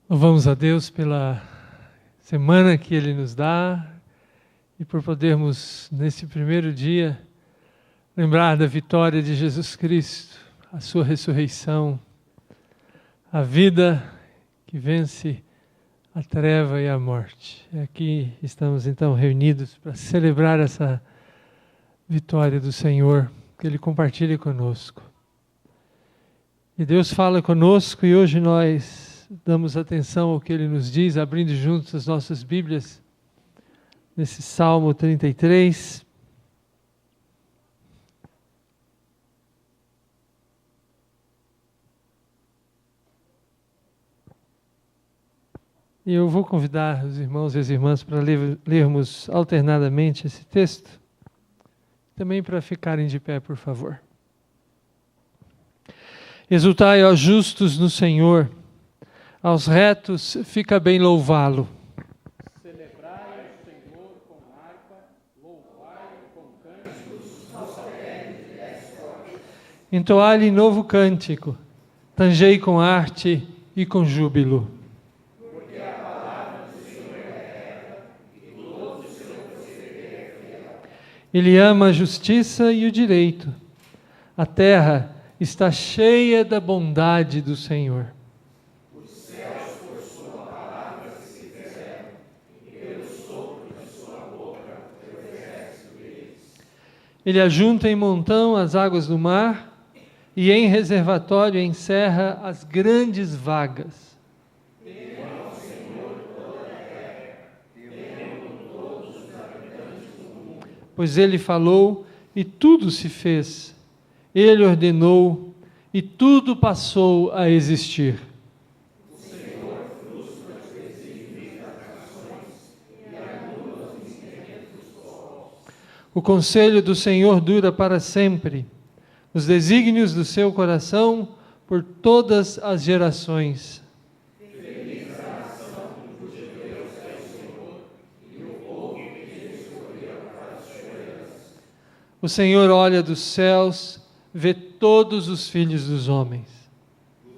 Louvamos a Deus pela semana que Ele nos dá e por podermos, nesse primeiro dia, lembrar da vitória de Jesus Cristo, a sua ressurreição, a vida que vence a treva e a morte. E aqui estamos então reunidos para celebrar essa vitória do Senhor, que Ele compartilha conosco. E Deus fala conosco e hoje nós damos atenção ao que Ele nos diz, abrindo juntos as nossas Bíblias, nesse Salmo 33. E eu vou convidar os irmãos e as irmãs para lermos alternadamente esse texto, também para ficarem de pé, por favor. Exultai, ó justos, no Senhor, aos retos fica bem louvá-lo. Celebrai o Senhor com harpa, louvai-o com cânticos. Entoai-lhe novo cântico, tangei com arte e com júbilo. Porque a palavra do Senhor é reta, e todo o seu proceder é fiel. Ele ama a justiça e o direito. A terra está cheia da bondade do Senhor. Ele ajunta em montão as águas do mar e em reservatório encerra as grandes vagas. Temam ao Senhor toda a terra, temam todos os habitantes do mundo. Pois Ele falou e tudo se fez. Ele ordenou e tudo passou a existir. O Senhor frustra os desígnios das nações e anula os intentos dos povos. O conselho do Senhor dura para sempre, os desígnios do seu coração por todas as gerações. Feliz a nação cujo Deus é o Senhor, e o povo que ele escolheu para as suas heranças. O Senhor olha dos céus, vê todos os filhos dos homens.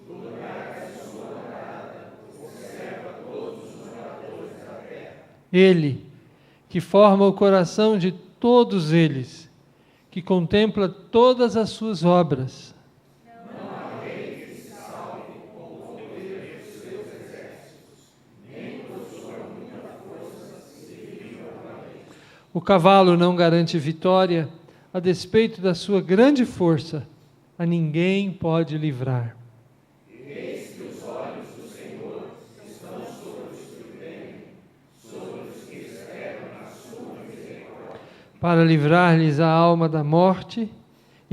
Do lugar da sua morada, observa todos os moradores da terra. Ele, que forma o coração de todos eles, que contempla todas as suas obras. Não há rei que se salve com o poder dos seus exércitos, nem por sua muita força se livra o valente. O cavalo não garante vitória, a despeito da sua grande força, a ninguém pode livrar. Eis que os olhos do Senhor estão sobre os que temem, sobre os que esperam na sua misericórdia. Para livrar-lhes a alma da morte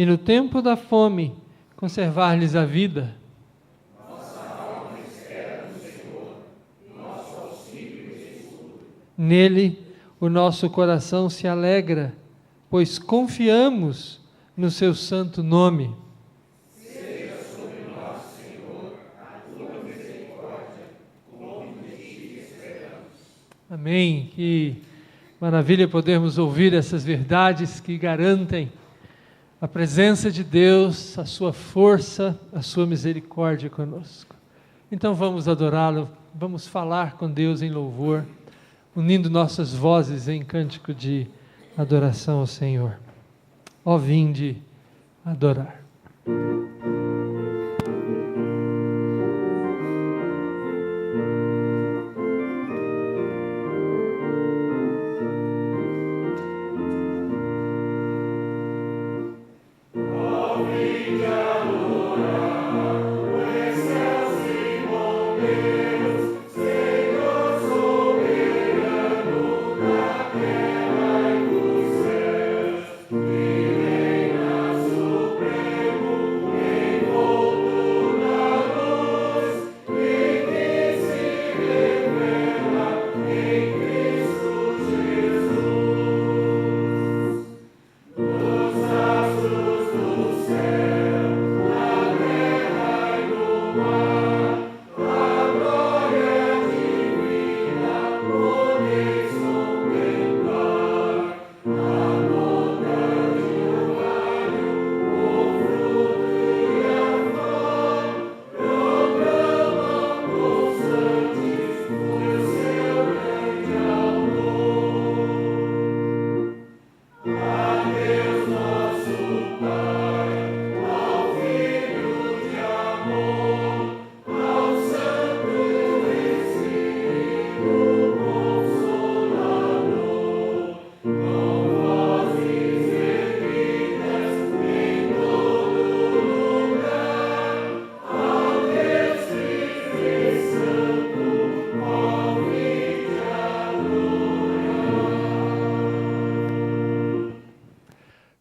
e no tempo da fome conservar-lhes a vida. Nossa alma espera no Senhor, nosso auxílio e escudo. Nele o nosso coração se alegra, pois confiamos no seu santo nome. Seja sobre nós, Senhor, a tua misericórdia, como de ti esperamos. Amém. Que maravilha podermos ouvir essas verdades que garantem a presença de Deus, a sua força, a sua misericórdia conosco. Então vamos adorá-lo, vamos falar com Deus em louvor, unindo nossas vozes em cântico de adoração ao Senhor. Ó, vinde adorar.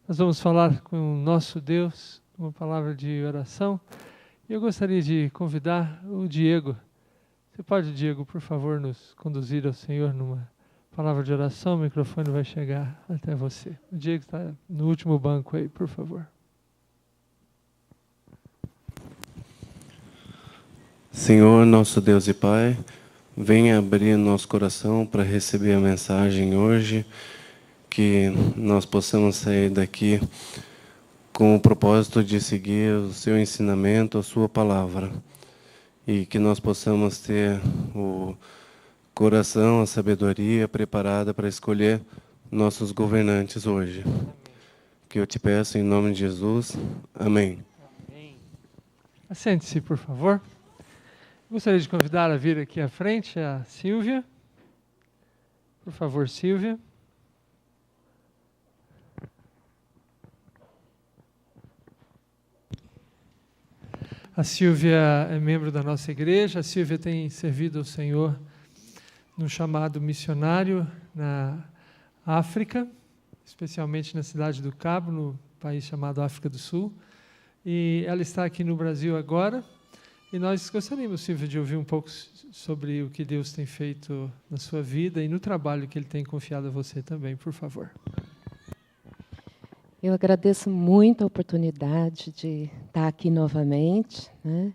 Nós vamos falar com o nosso Deus, uma palavra de oração. E eu gostaria de convidar o Diego. Você pode, Diego, por favor, nos conduzir ao Senhor numa palavra de oração? O microfone vai chegar até você. O Diego está no último banco aí, por favor. Senhor, nosso Deus e Pai, venha abrir nosso coração para receber a mensagem hoje, que nós possamos sair daqui com o propósito de seguir o seu ensinamento, a sua palavra, e que nós possamos ter o coração, a sabedoria preparada para escolher nossos governantes hoje. Que eu te peço em nome de Jesus. Amém. Amém. Assente-se, por favor. Gostaria de convidar a vir aqui à frente a Silvia. Por favor, Silvia. A Silvia é membro da nossa igreja. A Silvia tem servido ao Senhor no chamado missionário na África, especialmente na cidade do Cabo, no país chamado África do Sul. E ela está aqui no Brasil agora. E nós gostaríamos, Silvia, de ouvir um pouco sobre o que Deus tem feito na sua vida e no trabalho que Ele tem confiado a você também, por favor. Eu agradeço muito a oportunidade de estar aqui novamente, né?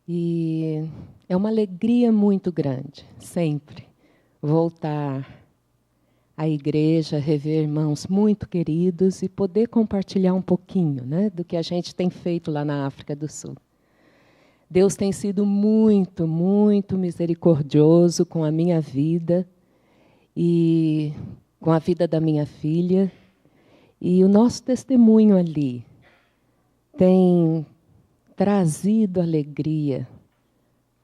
E é uma alegria muito grande, sempre, voltar à igreja, rever irmãos muito queridos e poder compartilhar um pouquinho, né, do que a gente tem feito lá na África do Sul. Deus tem sido muito, muito misericordioso com a minha vida e com a vida da minha filha. E o nosso testemunho ali tem trazido alegria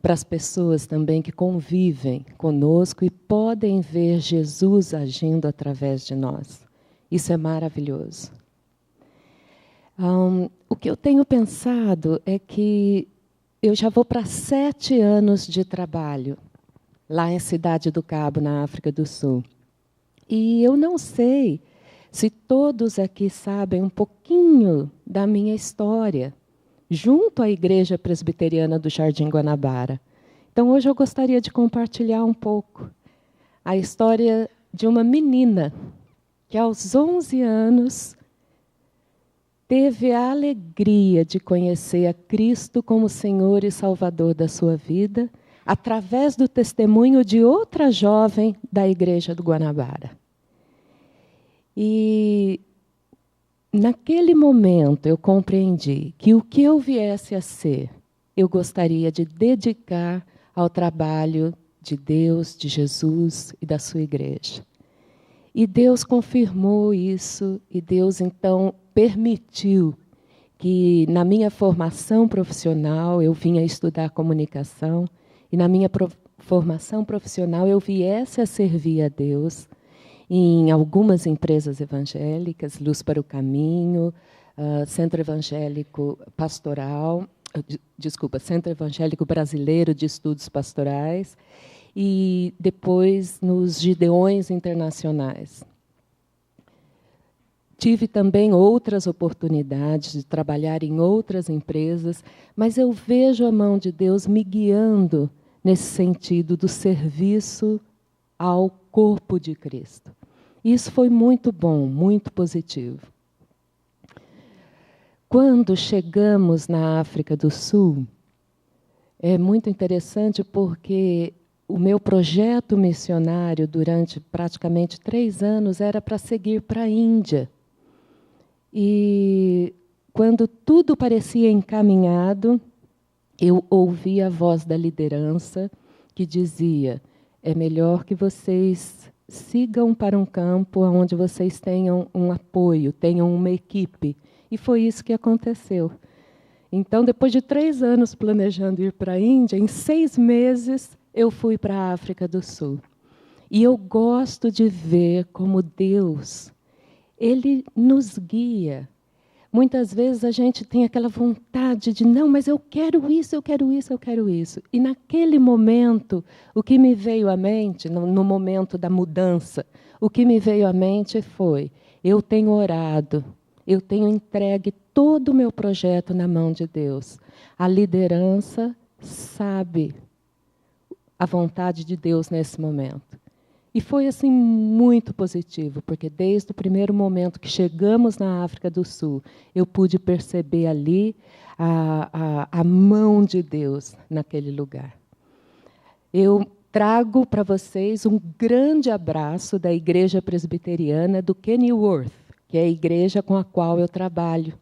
para as pessoas também que convivem conosco e podem ver Jesus agindo através de nós. Isso é maravilhoso. O que eu tenho pensado é que eu já vou para 7 anos de trabalho lá em Cidade do Cabo, na África do Sul. E eu não sei se todos aqui sabem um pouquinho da minha história, junto à Igreja Presbiteriana do Jardim Guanabara. Então, hoje eu gostaria de compartilhar um pouco a história de uma menina que, aos 11 anos, teve a alegria de conhecer a Cristo como Senhor e Salvador da sua vida, através do testemunho de outra jovem da Igreja do Guanabara. E, naquele momento, eu compreendi que o que eu viesse a ser, eu gostaria de dedicar ao trabalho de Deus, de Jesus e da sua igreja. E Deus confirmou isso, e Deus, então, permitiu que, na minha formação profissional, eu vinha estudar comunicação, e na minha formação profissional eu viesse a servir a Deus em algumas empresas evangélicas, Luz para o Caminho, Centro Evangélico Pastoral, Centro Evangélico Brasileiro de Estudos Pastorais, e depois nos Gideões Internacionais. Tive também outras oportunidades de trabalhar em outras empresas, mas eu vejo a mão de Deus me guiando nesse sentido do serviço ao corpo de Cristo. Isso foi muito bom, muito positivo. Quando chegamos na África do Sul, é muito interessante porque o meu projeto missionário durante praticamente 3 anos era para seguir para a Índia. E quando tudo parecia encaminhado, eu ouvi a voz da liderança que dizia: é melhor que vocês sigam para um campo onde vocês tenham um apoio, tenham uma equipe. E foi isso que aconteceu. Então, depois de 3 anos planejando ir para a Índia, em 6 meses eu fui para a África do Sul. E eu gosto de ver como Deus, Ele nos guia. Muitas vezes a gente tem aquela vontade de, não, mas eu quero isso, eu quero isso, eu quero isso. E naquele momento, o que me veio à mente, no momento da mudança, o que me veio à mente foi: eu tenho orado, eu tenho entregue todo o meu projeto na mão de Deus. A liderança sabe a vontade de Deus nesse momento. E foi assim muito positivo, porque desde o primeiro momento que chegamos na África do Sul, eu pude perceber ali a mão de Deus naquele lugar. Eu trago para vocês um grande abraço da Igreja Presbiteriana do Kenilworth, que é a igreja com a qual eu trabalho,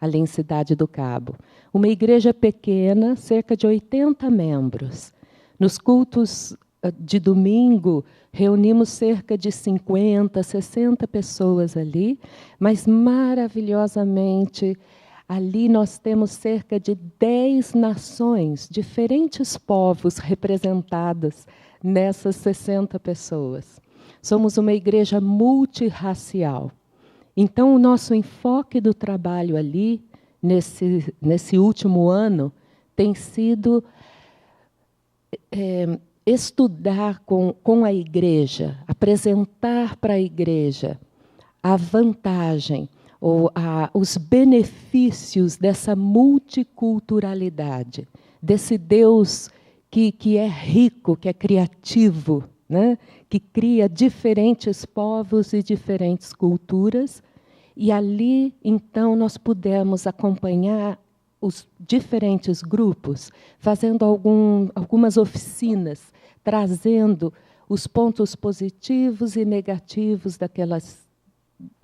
ali em Cidade do Cabo. Uma igreja pequena, cerca de 80 membros. Nos cultos de domingo, reunimos cerca de 50, 60 pessoas ali, mas maravilhosamente, ali nós temos cerca de 10 nações, diferentes povos representadas nessas 60 pessoas. Somos uma igreja multirracial. Então, o nosso enfoque do trabalho ali, nesse último ano, tem sido estudar com a igreja, apresentar para a igreja a vantagem ou os benefícios dessa multiculturalidade, desse Deus que é rico, que é criativo, né? Que cria diferentes povos e diferentes culturas. E ali, então, nós pudemos acompanhar os diferentes grupos, fazendo algumas oficinas, trazendo os pontos positivos e negativos daquelas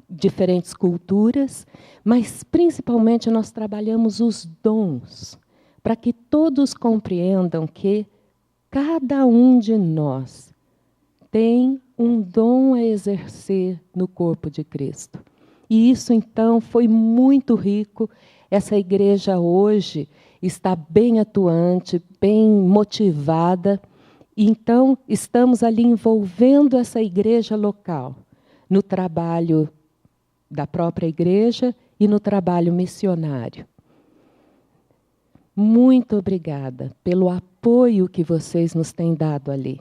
diferentes culturas, mas, principalmente, nós trabalhamos os dons, para que todos compreendam que cada um de nós tem um dom a exercer no corpo de Cristo. E isso, então, foi muito rico. Essa igreja hoje está bem atuante, bem motivada. Então, estamos ali envolvendo essa igreja local no trabalho da própria igreja e no trabalho missionário. Muito obrigada pelo apoio que vocês nos têm dado ali.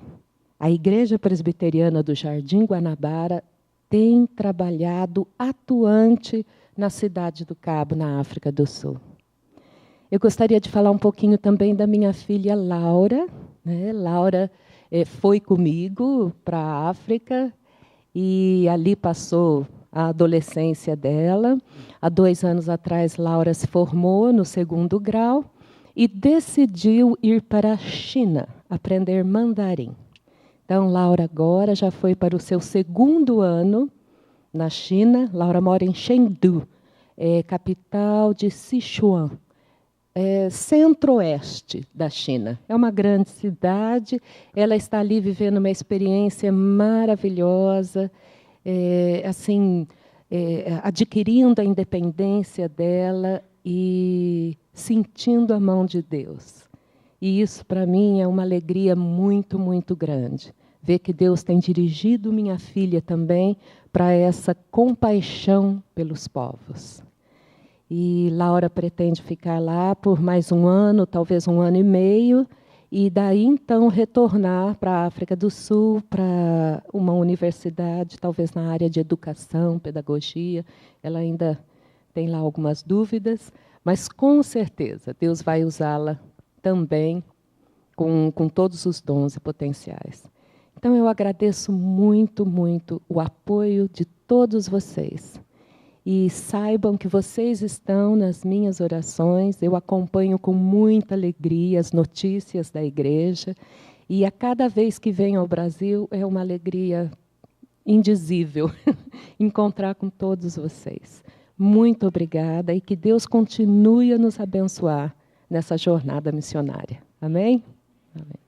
A Igreja Presbiteriana do Jardim Guanabara tem trabalhado atuante na Cidade do Cabo, na África do Sul. Eu gostaria de falar um pouquinho também da minha filha Laura, né? Laura foi comigo para a África e ali passou a adolescência dela. Há 2 anos atrás, Laura se formou no 2º grau e decidiu ir para a China, aprender mandarim. Então, Laura agora já foi para o seu 2º ano na China. Laura mora em Chengdu, capital de Sichuan, centro-oeste da China. É uma grande cidade. Ela está ali vivendo uma experiência maravilhosa, adquirindo a independência dela e sentindo a mão de Deus. E isso, para mim, é uma alegria muito, muito grande. Ver que Deus tem dirigido minha filha também para essa compaixão pelos povos. E Laura pretende ficar lá por mais 1 ano, talvez 1 ano e meio, e daí, então, retornar para a África do Sul, para uma universidade, talvez na área de educação, pedagogia. Ela ainda tem lá algumas dúvidas, mas, com certeza, Deus vai usá-la também com todos os dons e potenciais. Então, eu agradeço muito, muito o apoio de todos vocês. E saibam que vocês estão nas minhas orações. Eu acompanho com muita alegria as notícias da igreja. E a cada vez que venho ao Brasil, é uma alegria indizível encontrar com todos vocês. Muito obrigada e que Deus continue a nos abençoar nessa jornada missionária. Amém? Amém.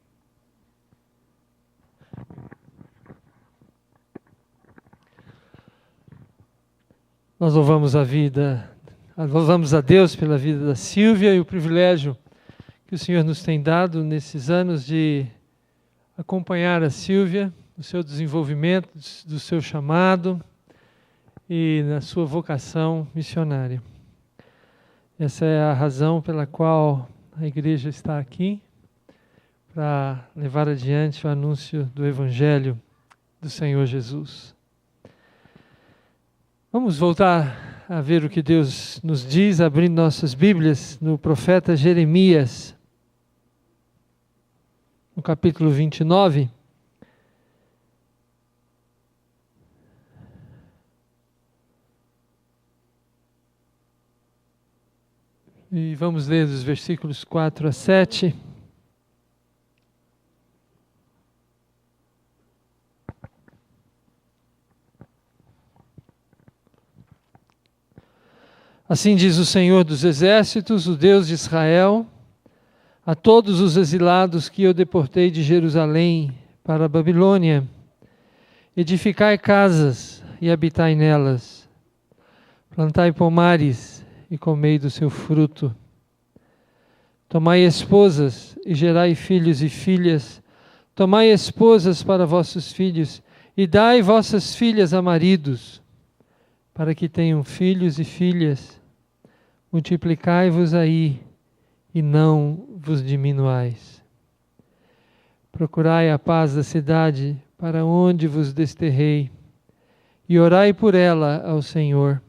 Nós louvamos a Deus pela vida da Sílvia e o privilégio que o Senhor nos tem dado nesses anos de acompanhar a Sílvia, no seu desenvolvimento, do seu chamado e na sua vocação missionária. Essa é a razão pela qual a igreja está aqui, para levar adiante o anúncio do Evangelho do Senhor Jesus. Vamos voltar a ver o que Deus nos diz, abrindo nossas Bíblias no profeta Jeremias, no capítulo 29. E vamos ler dos versículos 4 a 7. Assim diz o Senhor dos Exércitos, o Deus de Israel, a todos os exilados que eu deportei de Jerusalém para a Babilônia: edificai casas e habitai nelas, plantai pomares e comei do seu fruto. Tomai esposas e gerai filhos e filhas, tomai esposas para vossos filhos e dai vossas filhas a maridos, para que tenham filhos e filhas. Multiplicai-vos aí, e não vos diminuais. Procurai a paz da cidade, para onde vos desterrei, e orai por ela ao Senhor,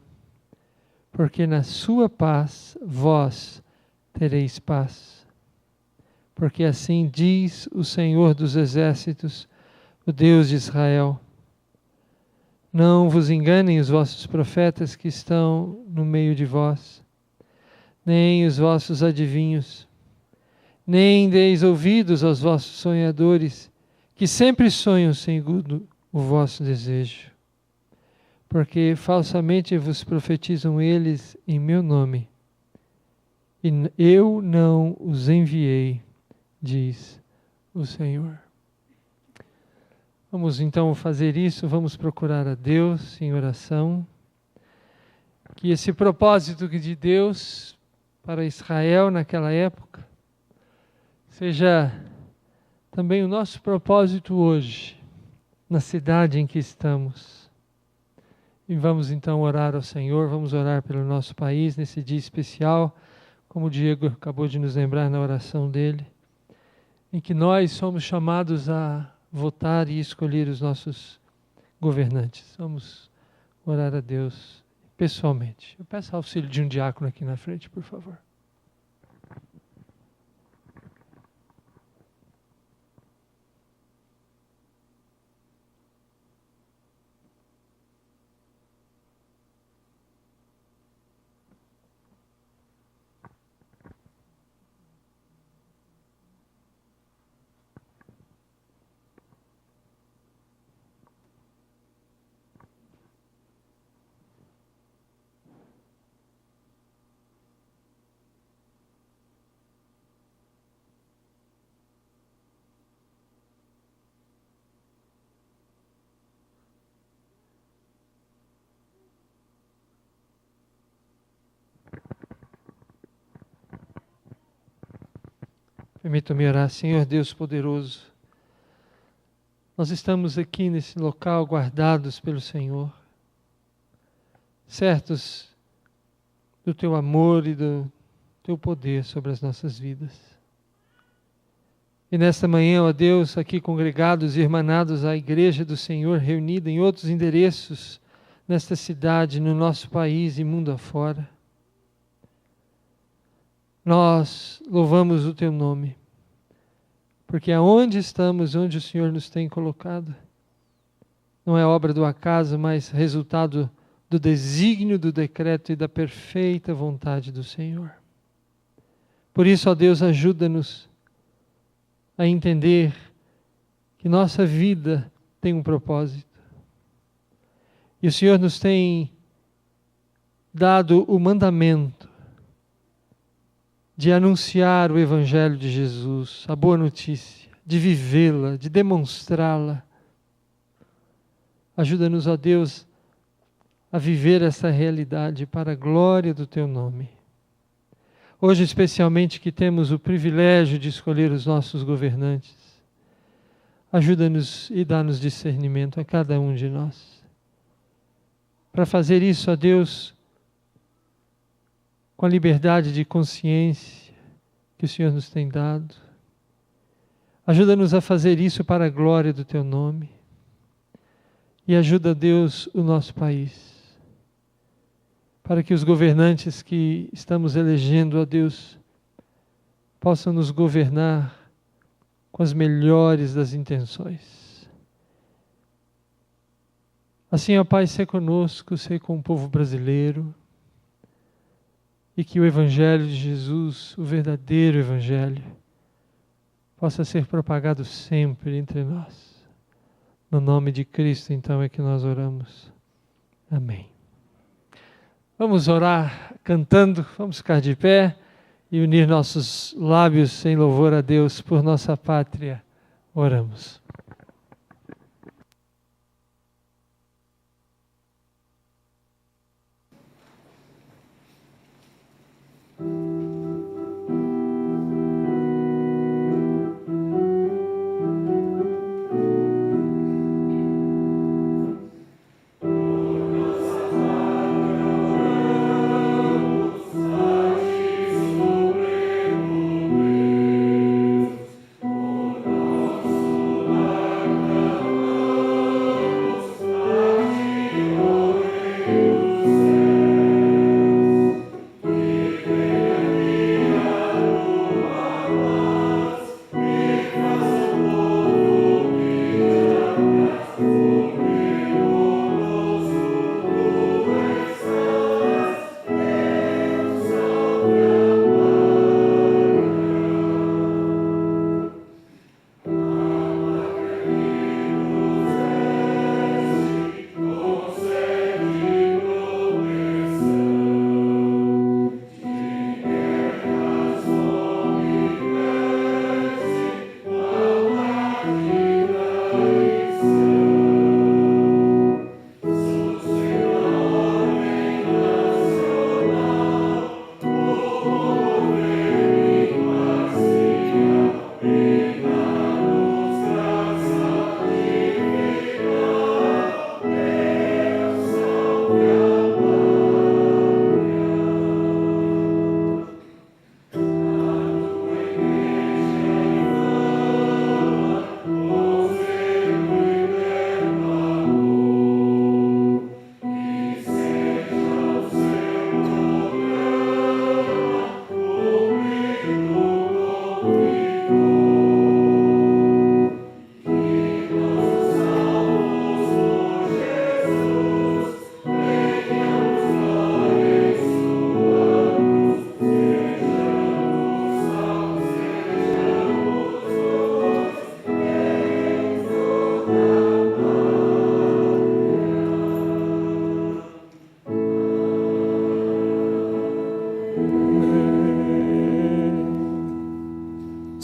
porque na sua paz vós tereis paz. Porque assim diz o Senhor dos Exércitos, o Deus de Israel: não vos enganem os vossos profetas que estão no meio de vós, nem os vossos adivinhos, nem deis ouvidos aos vossos sonhadores, que sempre sonham segundo o vosso desejo. Porque falsamente vos profetizam eles em meu nome, e eu não os enviei, diz o Senhor. Vamos então fazer isso, vamos procurar a Deus em oração, que esse propósito de Deus para Israel naquela época seja também o nosso propósito hoje, na cidade em que estamos. E vamos então orar ao Senhor, vamos orar pelo nosso país nesse dia especial, como o Diego acabou de nos lembrar na oração dele, em que nós somos chamados a votar e escolher os nossos governantes. Vamos orar a Deus pessoalmente. Eu peço auxílio de um diácono aqui na frente, por favor. Permita-me orar. Senhor Deus poderoso, nós estamos aqui nesse local guardados pelo Senhor, certos do Teu amor e do Teu poder sobre as nossas vidas. E nesta manhã, ó Deus, aqui congregados e irmanados à Igreja do Senhor, reunida em outros endereços nesta cidade, no nosso país e mundo afora, nós louvamos o Teu nome, porque aonde estamos, onde o Senhor nos tem colocado, não é obra do acaso, mas resultado do desígnio, do decreto e da perfeita vontade do Senhor. Por isso, ó Deus, ajuda-nos a entender que nossa vida tem um propósito. E o Senhor nos tem dado o mandamento de anunciar o Evangelho de Jesus, a boa notícia, de vivê-la, de demonstrá-la. Ajuda-nos, ó Deus, a viver essa realidade para a glória do Teu nome. Hoje, especialmente, que temos o privilégio de escolher os nossos governantes, ajuda-nos e dá-nos discernimento a cada um de nós. Para fazer isso, ó Deus, com a liberdade de consciência que o Senhor nos tem dado. Ajuda-nos a fazer isso para a glória do Teu nome. E ajuda, Deus, o nosso país, para que os governantes que estamos elegendo, ó Deus, possam nos governar com as melhores das intenções. Assim, ó Pai, sê conosco, sê com o povo brasileiro, e que o Evangelho de Jesus, o verdadeiro Evangelho, possa ser propagado sempre entre nós. No nome de Cristo, então, é que nós oramos. Amém. Vamos orar cantando, vamos ficar de pé e unir nossos lábios em louvor a Deus por nossa pátria. Oramos. Supremo Deus, o nosso lar.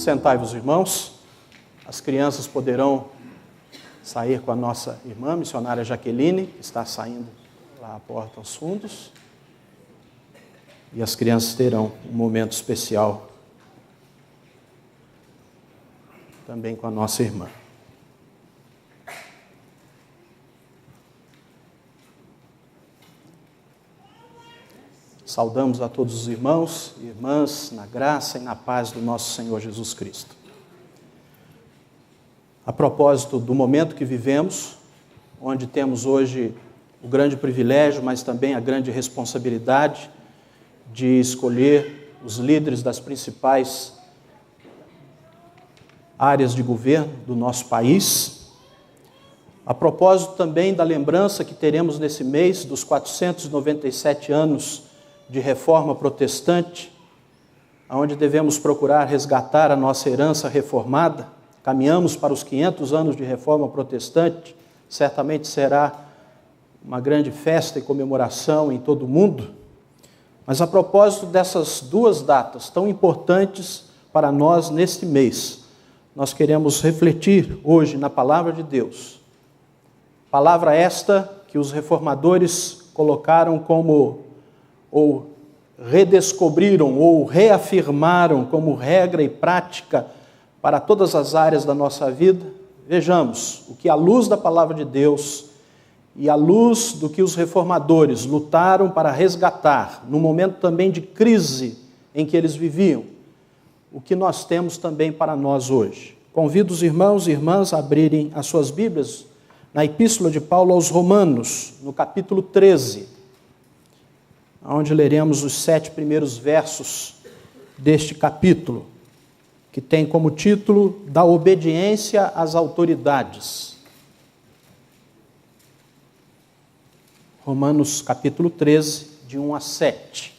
Sentai-vos, irmãos. As crianças poderão sair com a nossa irmã, missionária Jaqueline, que está saindo lá à porta aos fundos. E as crianças terão um momento especial também com a nossa irmã. Saudamos a todos os irmãos e irmãs na graça e na paz do nosso Senhor Jesus Cristo. A propósito do momento que vivemos, onde temos hoje o grande privilégio, mas também a grande responsabilidade de escolher os líderes das principais áreas de governo do nosso país. A propósito também da lembrança que teremos nesse mês dos 497 anos de reforma protestante, onde devemos procurar resgatar a nossa herança reformada. Caminhamos para os 500 anos de reforma protestante, certamente será uma grande festa e comemoração em todo o mundo. Mas a propósito dessas duas datas tão importantes para nós neste mês, nós queremos refletir hoje na palavra de Deus. Palavra esta que os reformadores colocaram como, ou redescobriram, ou reafirmaram como regra e prática para todas as áreas da nossa vida. Vejamos o que, à luz da palavra de Deus e à luz do que os reformadores lutaram para resgatar, no momento também de crise em que eles viviam, o que nós temos também para nós hoje. Convido os irmãos e irmãs a abrirem as suas Bíblias na Epístola de Paulo aos Romanos, no capítulo 13, onde leremos os 7 primeiros versos deste capítulo, que tem como título Da Obediência às Autoridades. Romanos capítulo 13, de 1 a 7.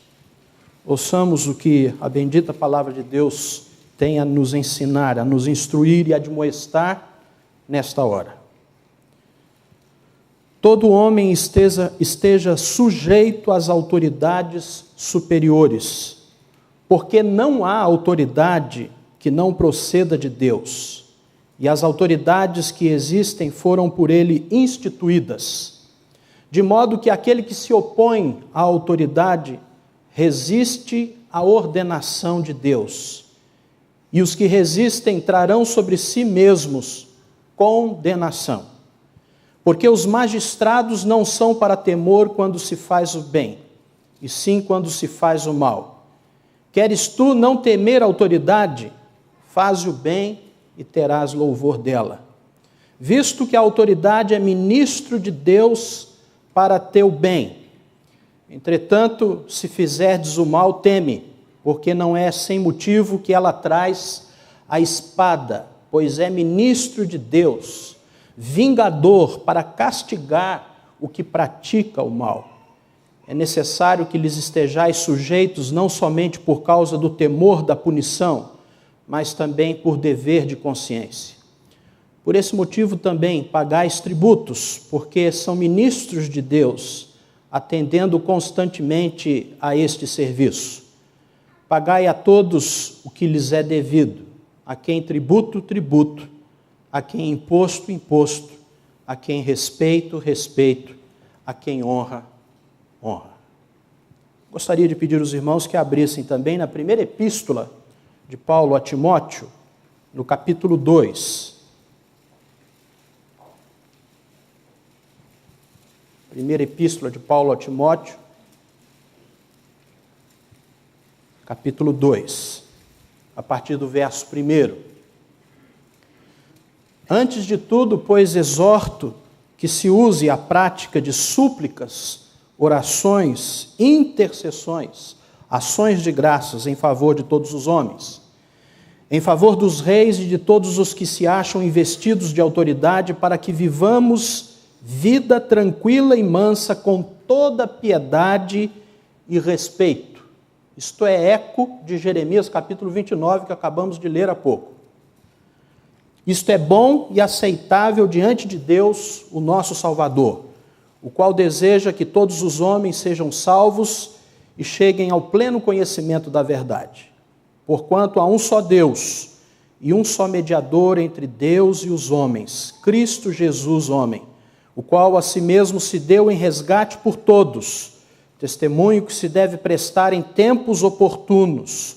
Ouçamos o que a bendita palavra de Deus tem a nos ensinar, a nos instruir e a admoestar nesta hora. Todo homem esteja sujeito às autoridades superiores, porque não há autoridade que não proceda de Deus, e as autoridades que existem foram por ele instituídas, de modo que aquele que se opõe à autoridade resiste à ordenação de Deus, e os que resistem trarão sobre si mesmos condenação. Porque os magistrados não são para temor quando se faz o bem, e sim quando se faz o mal. Queres tu não temer a autoridade? Faze o bem e terás louvor dela. Visto que a autoridade é ministro de Deus para teu bem. Entretanto, se fizerdes o mal, teme, porque não é sem motivo que ela traz a espada, pois é ministro de Deus, vingador para castigar o que pratica o mal. É necessário que lhes estejais sujeitos não somente por causa do temor da punição, mas também por dever de consciência. Por esse motivo também pagais tributos, porque são ministros de Deus, atendendo constantemente a este serviço. Pagai a todos o que lhes é devido, a quem tributo, tributo, a quem imposto, imposto, a quem respeito, respeito, a quem honra, honra. Gostaria de pedir aos irmãos que abrissem também na primeira epístola de Paulo a Timóteo, no capítulo 2. Primeira epístola de Paulo a Timóteo, capítulo 2, a partir do verso 1. Antes de tudo, pois, exorto que se use a prática de súplicas, orações, intercessões, ações de graças em favor de todos os homens, em favor dos reis e de todos os que se acham investidos de autoridade, para que vivamos vida tranquila e mansa com toda piedade e respeito. Isto é eco de Jeremias capítulo 29, que acabamos de ler há pouco. Isto é bom e aceitável diante de Deus, o nosso Salvador, o qual deseja que todos os homens sejam salvos e cheguem ao pleno conhecimento da verdade. Porquanto há um só Deus e um só mediador entre Deus e os homens, Cristo Jesus, homem, o qual a si mesmo se deu em resgate por todos, testemunho que se deve prestar em tempos oportunos.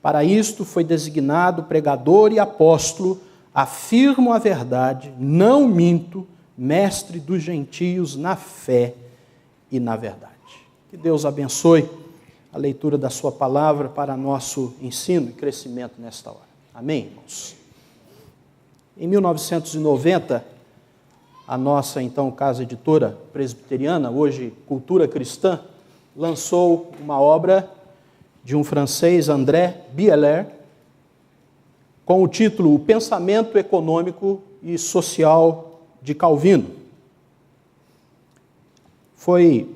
Para isto foi designado pregador e apóstolo, afirmo a verdade, não minto, mestre dos gentios na fé e na verdade. Que Deus abençoe a leitura da sua palavra para nosso ensino e crescimento nesta hora. Amém, irmãos? Em 1990, a nossa, então, casa editora presbiteriana, hoje Cultura Cristã, lançou uma obra de um francês, André Bieler, com o título O Pensamento Econômico e Social de Calvino. Foi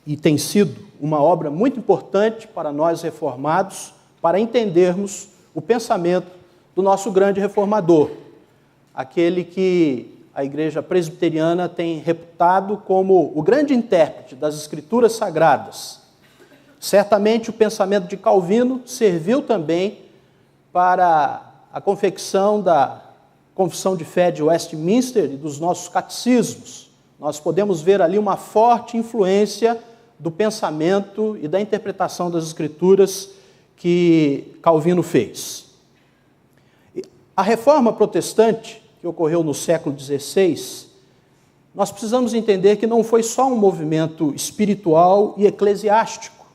e tem sido uma obra muito importante para nós reformados, para entendermos o pensamento do nosso grande reformador, aquele que a Igreja Presbiteriana tem reputado como o grande intérprete das Escrituras Sagradas. Certamente o pensamento de Calvino serviu também para a confecção da Confissão de Fé de Westminster e dos nossos catecismos. Nós podemos ver ali uma forte influência do pensamento e da interpretação das Escrituras que Calvino fez. A Reforma Protestante, que ocorreu no século XVI, nós precisamos entender que não foi só um movimento espiritual e eclesiástico.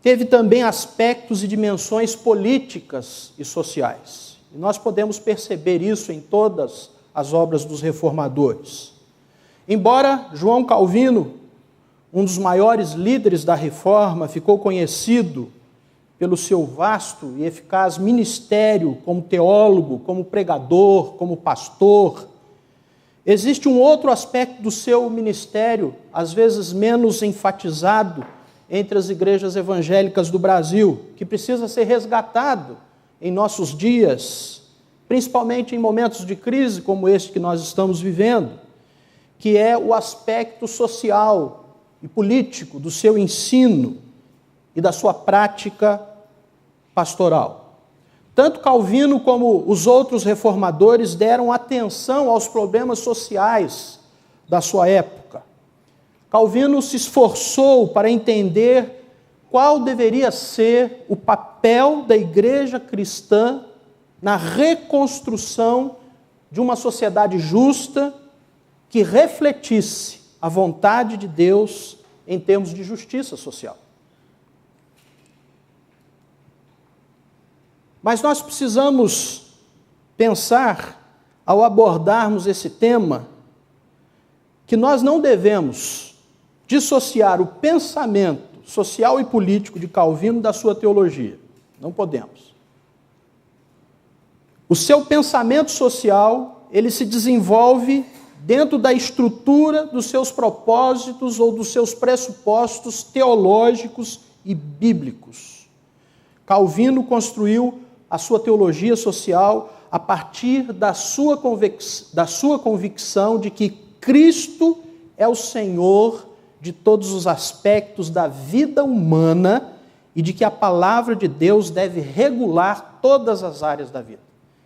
Teve também aspectos e dimensões políticas e sociais. E nós podemos perceber isso em todas as obras dos reformadores. Embora João Calvino, um dos maiores líderes da Reforma, ficou conhecido pelo seu vasto e eficaz ministério como teólogo, como pregador, como pastor, existe um outro aspecto do seu ministério, às vezes menos enfatizado entre as igrejas evangélicas do Brasil, que precisa ser resgatado em nossos dias, principalmente em momentos de crise como este que nós estamos vivendo, que é o aspecto social e político do seu ensino e da sua prática pastoral. Tanto Calvino como os outros reformadores deram atenção aos problemas sociais da sua época. Calvino se esforçou para entender qual deveria ser o papel da igreja cristã na reconstrução de uma sociedade justa que refletisse a vontade de Deus em termos de justiça social. Mas nós precisamos pensar, ao abordarmos esse tema, que nós não devemos dissociar o pensamento social e político de Calvino da sua teologia. Não podemos. O seu pensamento social, ele se desenvolve dentro da estrutura dos seus propósitos ou dos seus pressupostos teológicos e bíblicos. Calvino construiu a sua teologia social a partir da sua convicção de que Cristo é o Senhor de todos os aspectos da vida humana e de que a palavra de Deus deve regular todas as áreas da vida.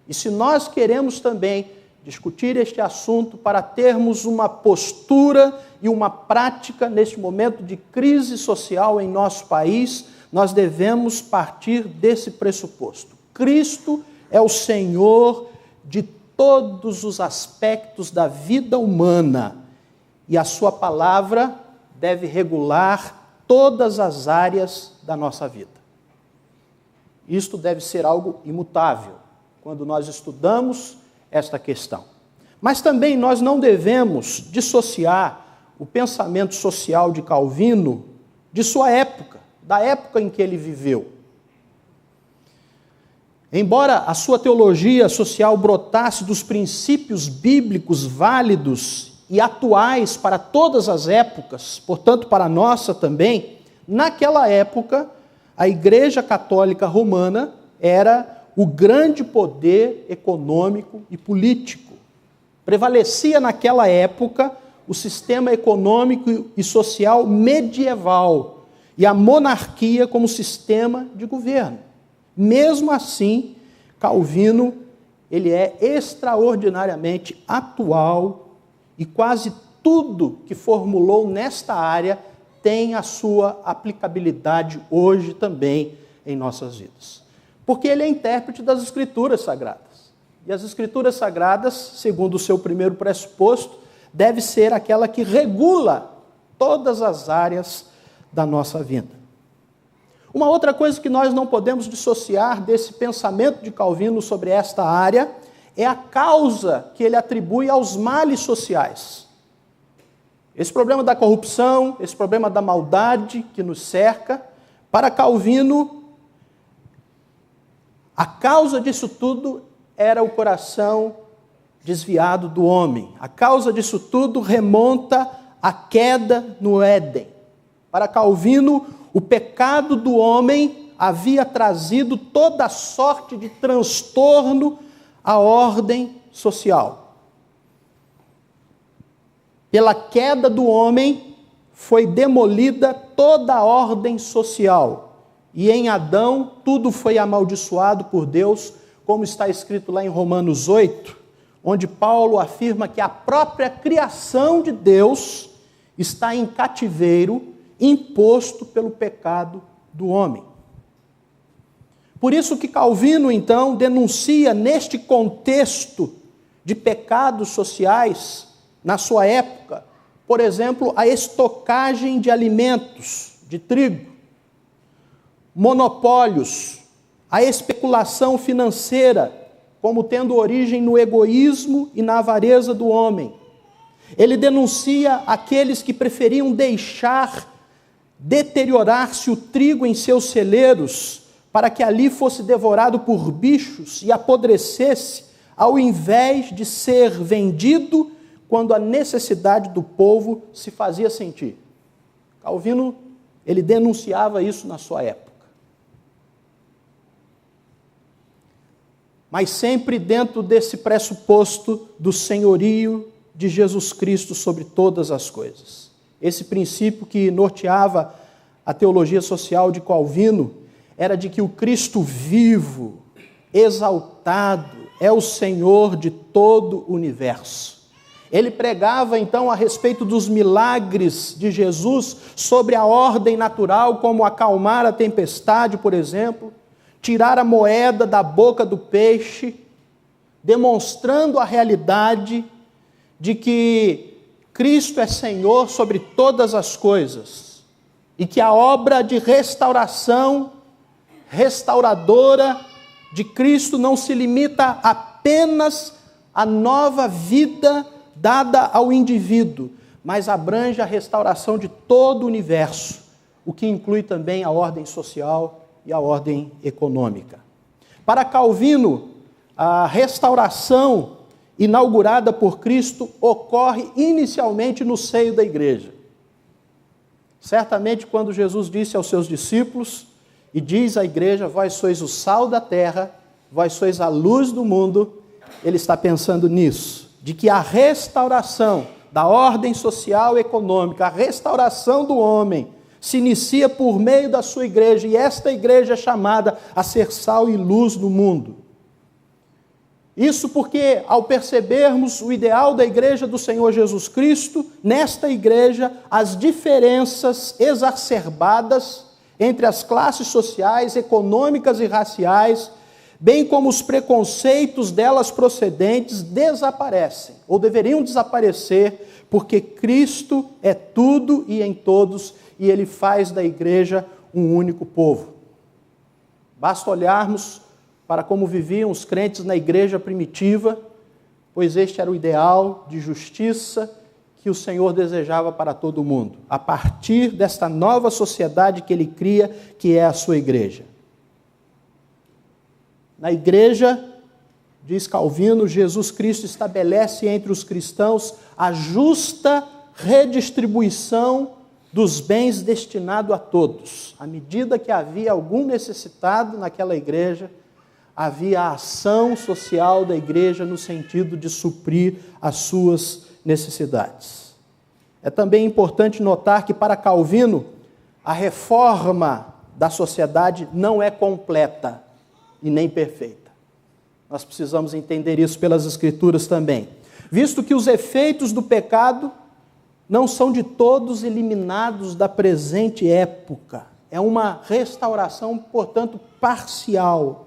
E se nós queremos também discutir este assunto para termos uma postura e uma prática neste momento de crise social em nosso país, nós devemos partir desse pressuposto. Cristo é o Senhor de todos os aspectos da vida humana e a sua palavra deve regular todas as áreas da nossa vida. Isto deve ser algo imutável quando nós estudamos esta questão. Mas também nós não devemos dissociar o pensamento social de Calvino de sua época, da época em que ele viveu. Embora a sua teologia social brotasse dos princípios bíblicos válidos e atuais para todas as épocas, portanto para a nossa também, naquela época a Igreja Católica Romana era o grande poder econômico e político. Prevalecia naquela época o sistema econômico e social medieval e a monarquia como sistema de governo. Mesmo assim, Calvino, ele é extraordinariamente atual e quase tudo que formulou nesta área tem a sua aplicabilidade hoje também em nossas vidas. Porque ele é intérprete das Escrituras Sagradas. E as Escrituras Sagradas, segundo o seu primeiro pressuposto, deve ser aquela que regula todas as áreas da nossa vida. Uma outra coisa que nós não podemos dissociar desse pensamento de Calvino sobre esta área é a causa que ele atribui aos males sociais. Esse problema da corrupção, esse problema da maldade que nos cerca, para Calvino, a causa disso tudo era o coração desviado do homem. A causa disso tudo remonta à queda no Éden. Para Calvino, o pecado do homem havia trazido toda sorte de transtorno à ordem social. Pela queda do homem, foi demolida toda a ordem social. E em Adão, tudo foi amaldiçoado por Deus, como está escrito lá em Romanos 8, onde Paulo afirma que a própria criação de Deus está em cativeiro, imposto pelo pecado do homem. Por isso que Calvino, então, denuncia neste contexto de pecados sociais, na sua época, por exemplo, a estocagem de alimentos, de trigo, monopólios, a especulação financeira, como tendo origem no egoísmo e na avareza do homem. Ele denuncia aqueles que preferiam deixar deteriorar-se o trigo em seus celeiros, para que ali fosse devorado por bichos e apodrecesse, ao invés de ser vendido quando a necessidade do povo se fazia sentir. Calvino, ele denunciava isso na sua época. Mas sempre dentro desse pressuposto do senhorio de Jesus Cristo sobre todas as coisas. Esse princípio que norteava a teologia social de Calvino era de que o Cristo vivo, exaltado, é o Senhor de todo o universo. Ele pregava então a respeito dos milagres de Jesus sobre a ordem natural, como acalmar a tempestade, por exemplo, tirar a moeda da boca do peixe, demonstrando a realidade de que Cristo é Senhor sobre todas as coisas e que a obra de restauração, restauradora de Cristo não se limita apenas à nova vida dada ao indivíduo, mas abrange a restauração de todo o universo, o que inclui também a ordem social e a ordem econômica. Para Calvino, a restauração inaugurada por Cristo ocorre inicialmente no seio da igreja. Certamente quando Jesus disse aos seus discípulos, e diz à igreja, vós sois o sal da terra, vós sois a luz do mundo, ele está pensando nisso, de que a restauração da ordem social e econômica, a restauração do homem, se inicia por meio da sua igreja, e esta igreja é chamada a ser sal e luz no mundo. Isso porque, ao percebermos o ideal da igreja do Senhor Jesus Cristo, nesta igreja, as diferenças exacerbadas entre as classes sociais, econômicas e raciais, bem como os preconceitos delas procedentes, desaparecem, ou deveriam desaparecer, porque Cristo é tudo e em todos, e Ele faz da igreja um único povo. Basta olharmos para como viviam os crentes na igreja primitiva, pois este era o ideal de justiça que o Senhor desejava para todo mundo, a partir desta nova sociedade que Ele cria, que é a sua igreja. Na igreja, diz Calvino, Jesus Cristo estabelece entre os cristãos a justa redistribuição dos bens destinados a todos. À medida que havia algum necessitado naquela igreja, havia a ação social da igreja no sentido de suprir as suas necessidades. É também importante notar que, para Calvino, a reforma da sociedade não é completa. e nem perfeita. Nós precisamos entender isso pelas Escrituras também. Visto que os efeitos do pecado não são de todos eliminados da presente época. É uma restauração, portanto, parcial.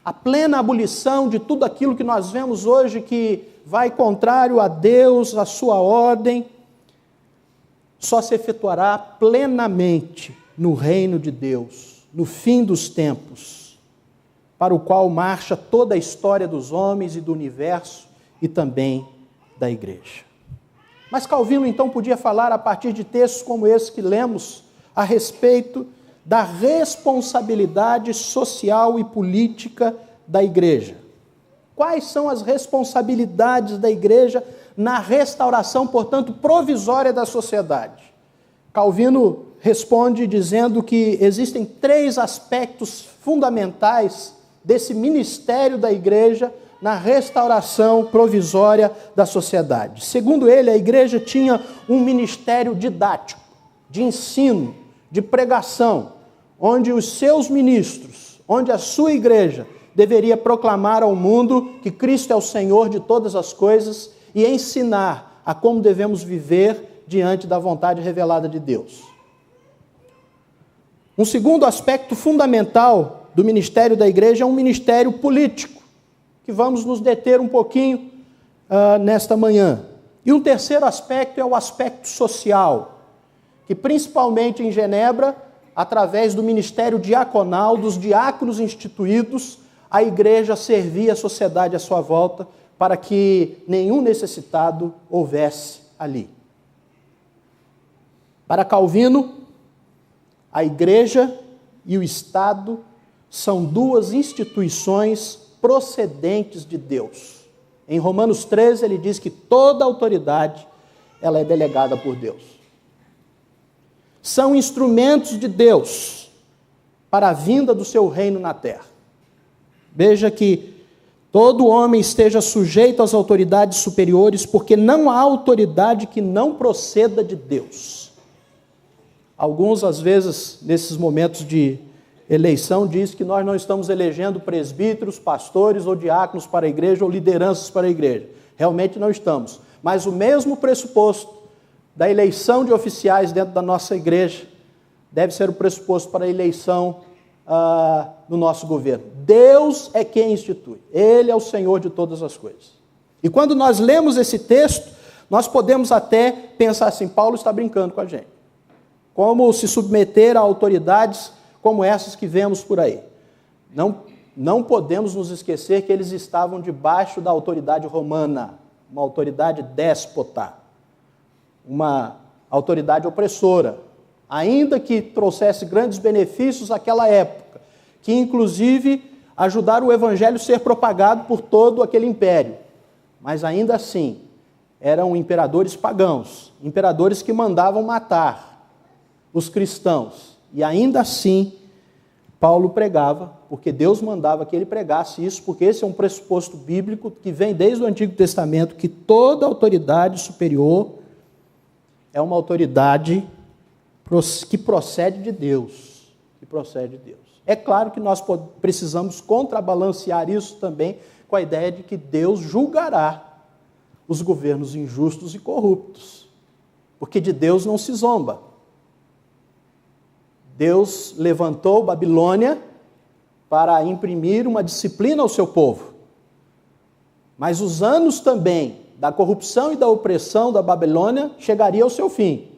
A plena abolição de tudo aquilo que nós vemos hoje que vai contrário a Deus, a sua ordem, só se efetuará plenamente no reino de Deus, no fim dos tempos, para o qual marcha toda a história dos homens e do universo e também da igreja. Mas Calvino então podia falar a partir de textos como esse que lemos a respeito da responsabilidade social e política da igreja. Quais são as responsabilidades da igreja na restauração, portanto, provisória da sociedade? Calvino responde dizendo que existem 3 aspectos fundamentais desse ministério da igreja na restauração provisória da sociedade. Segundo ele, a igreja tinha um ministério didático, de ensino, de pregação, onde os seus ministros, onde a sua igreja deveria proclamar ao mundo que Cristo é o Senhor de todas as coisas e ensinar a como devemos viver diante da vontade revelada de Deus. Um segundo aspecto fundamental do ministério da igreja é um ministério político, que vamos nos deter um pouquinho nesta manhã. E um terceiro aspecto é o aspecto social, que principalmente em Genebra, através do ministério diaconal, dos diáconos instituídos, a igreja servia a sociedade à sua volta para que nenhum necessitado houvesse ali. Para Calvino, a igreja e o Estado são 2 instituições procedentes de Deus. Em Romanos 13, ele diz que toda autoridade ela é delegada por Deus. São instrumentos de Deus para a vinda do seu reino na terra. Veja que todo homem esteja sujeito às autoridades superiores, porque não há autoridade que não proceda de Deus. Alguns, às vezes, nesses momentos de eleição, diz que nós não estamos elegendo presbíteros, pastores ou diáconos para a igreja ou lideranças para a igreja. Realmente não estamos. Mas o mesmo pressuposto da eleição de oficiais dentro da nossa igreja deve ser o pressuposto para a eleição do nosso governo. Deus é quem institui. Ele é o Senhor de todas as coisas. E quando nós lemos esse texto, nós podemos até pensar assim, Paulo está brincando com a gente. Como se submeter a autoridades como essas que vemos por aí. Não podemos nos esquecer que eles estavam debaixo da autoridade romana, uma autoridade déspota, uma autoridade opressora, ainda que trouxesse grandes benefícios àquela época, que inclusive ajudaram o evangelho a ser propagado por todo aquele império. Mas ainda assim, eram imperadores pagãos, imperadores que mandavam matar os cristãos. E ainda assim, Paulo pregava, porque Deus mandava que ele pregasse isso, porque esse é um pressuposto bíblico que vem desde o Antigo Testamento, que toda autoridade superior é uma autoridade que procede de Deus. Que procede de Deus. É claro que nós precisamos contrabalancear isso também com a ideia de que Deus julgará os governos injustos e corruptos, porque de Deus não se zomba. Deus levantou Babilônia para imprimir uma disciplina ao seu povo. Mas os anos também da corrupção e da opressão da Babilônia chegariam ao seu fim.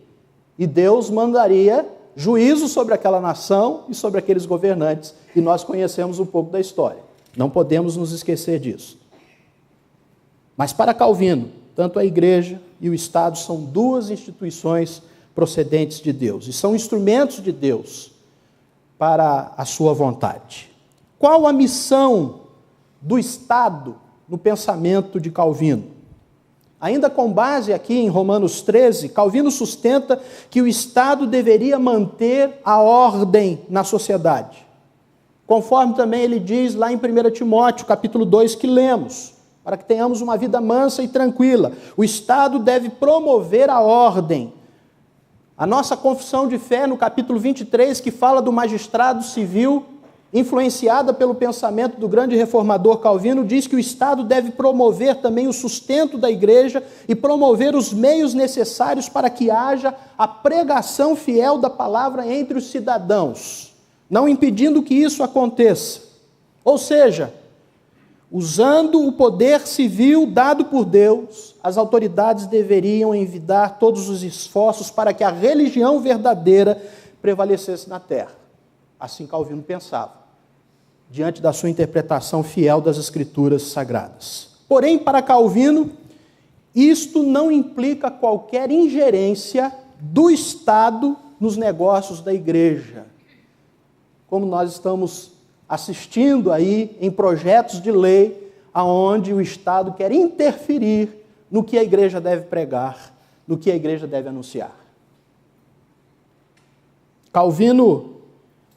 E Deus mandaria juízo sobre aquela nação e sobre aqueles governantes. E nós conhecemos um pouco da história. Não podemos nos esquecer disso. Mas para Calvino, tanto a igreja e o Estado são 2 instituições procedentes de Deus, e são instrumentos de Deus para a sua vontade. Qual a missão do Estado no pensamento de Calvino? Ainda com base aqui em Romanos 13, Calvino sustenta que o Estado deveria manter a ordem na sociedade, conforme também ele diz lá em 1 Timóteo, capítulo 2, que lemos, para que tenhamos uma vida mansa e tranquila. O Estado deve promover a ordem. A nossa confissão de fé, no capítulo 23, que fala do magistrado civil, influenciada pelo pensamento do grande reformador Calvino, diz que o Estado deve promover também o sustento da igreja e promover os meios necessários para que haja a pregação fiel da palavra entre os cidadãos, não impedindo que isso aconteça. Ou seja, usando o poder civil dado por Deus, as autoridades deveriam envidar todos os esforços para que a religião verdadeira prevalecesse na terra. Assim Calvino pensava, diante da sua interpretação fiel das Escrituras Sagradas. Porém, para Calvino, isto não implica qualquer ingerência do Estado nos negócios da igreja, como nós estamos assistindo aí em projetos de lei, aonde o Estado quer interferir no que a igreja deve pregar, no que a igreja deve anunciar. Calvino,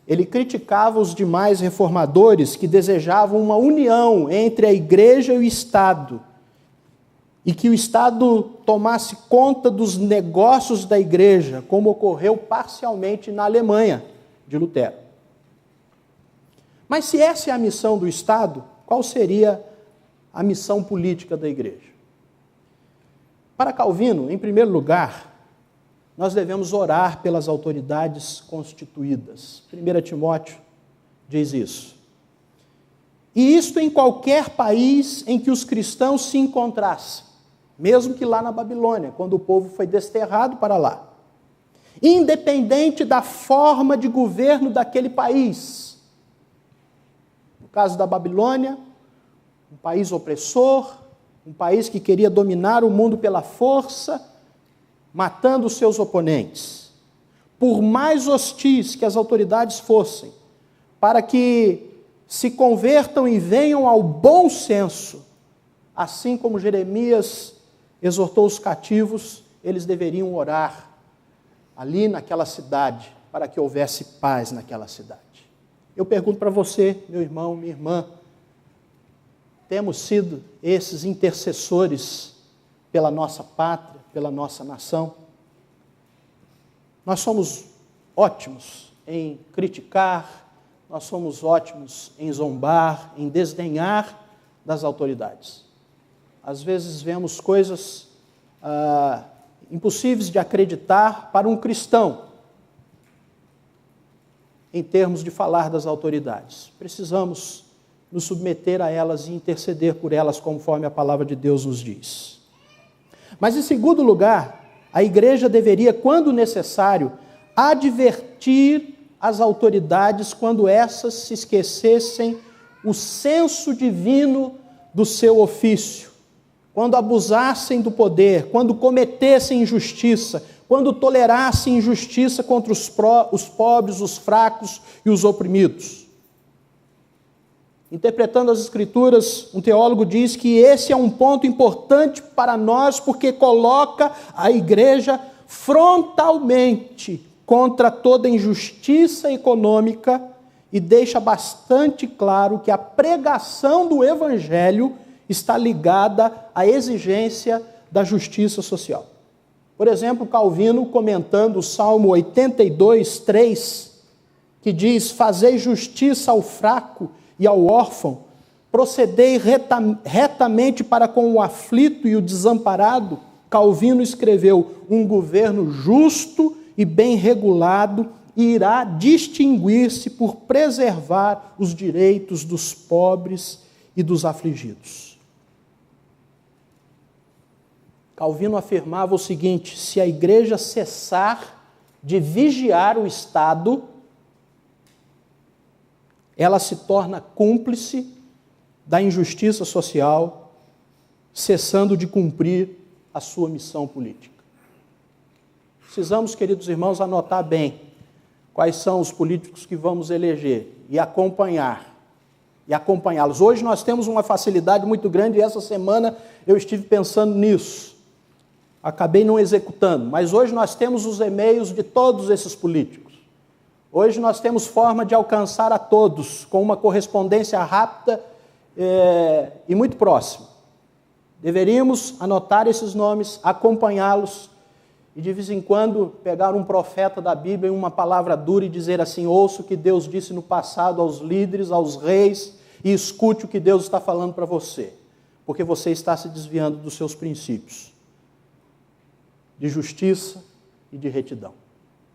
ele criticava os demais reformadores que desejavam uma união entre a igreja e o Estado, e que o Estado tomasse conta dos negócios da igreja, como ocorreu parcialmente na Alemanha, de Lutero. Mas se essa é a missão do Estado, qual seria a missão política da igreja? Para Calvino, em primeiro lugar, nós devemos orar pelas autoridades constituídas. 1 Timóteo diz isso. E isto em qualquer país em que os cristãos se encontrassem, mesmo que lá na Babilônia, quando o povo foi desterrado para lá. Independente da forma de governo daquele país. No caso da Babilônia, um país opressor, um país que queria dominar o mundo pela força, matando os seus oponentes. Por mais hostis que as autoridades fossem, para que se convertam e venham ao bom senso, assim como Jeremias exortou os cativos, eles deveriam orar ali naquela cidade, para que houvesse paz naquela cidade. Eu pergunto para você, meu irmão, minha irmã, temos sido esses intercessores pela nossa pátria, pela nossa nação? Nós somos ótimos em criticar, nós somos ótimos em zombar, em desdenhar das autoridades. Às vezes vemos coisas impossíveis de acreditar para um cristão, em termos de falar das autoridades. Precisamos nos submeter a elas e interceder por elas, conforme a palavra de Deus nos diz. Mas, em segundo lugar, a igreja deveria, quando necessário, advertir as autoridades quando essas se esquecessem o senso divino do seu ofício, quando abusassem do poder, quando cometessem injustiça, quando tolerassem injustiça contra os pobres, os fracos e os oprimidos. Interpretando as Escrituras, um teólogo diz que esse é um ponto importante para nós, porque coloca a igreja frontalmente contra toda injustiça econômica e deixa bastante claro que a pregação do Evangelho está ligada à exigência da justiça social. Por exemplo, Calvino, comentando o Salmo 82, 3, que diz: fazei justiça ao fraco e ao órfão, procedei retamente para com o aflito e o desamparado. Calvino escreveu: um governo justo e bem regulado irá distinguir-se por preservar os direitos dos pobres e dos afligidos. Calvino afirmava o seguinte: se a igreja cessar de vigiar o Estado, ela se torna cúmplice da injustiça social, cessando de cumprir a sua missão política. Precisamos, queridos irmãos, anotar bem quais são os políticos que vamos eleger e acompanhá-los. Hoje nós temos uma facilidade muito grande e essa semana eu estive pensando nisso. Acabei não executando, mas hoje nós temos os e-mails de todos esses políticos. Hoje nós temos forma de alcançar a todos com uma correspondência rápida e muito próxima. Deveríamos anotar esses nomes, acompanhá-los e de vez em quando pegar um profeta da Bíblia em uma palavra dura e dizer assim: ouça o que Deus disse no passado aos líderes, aos reis, e escute o que Deus está falando para você, porque você está se desviando dos seus princípios de justiça e de retidão.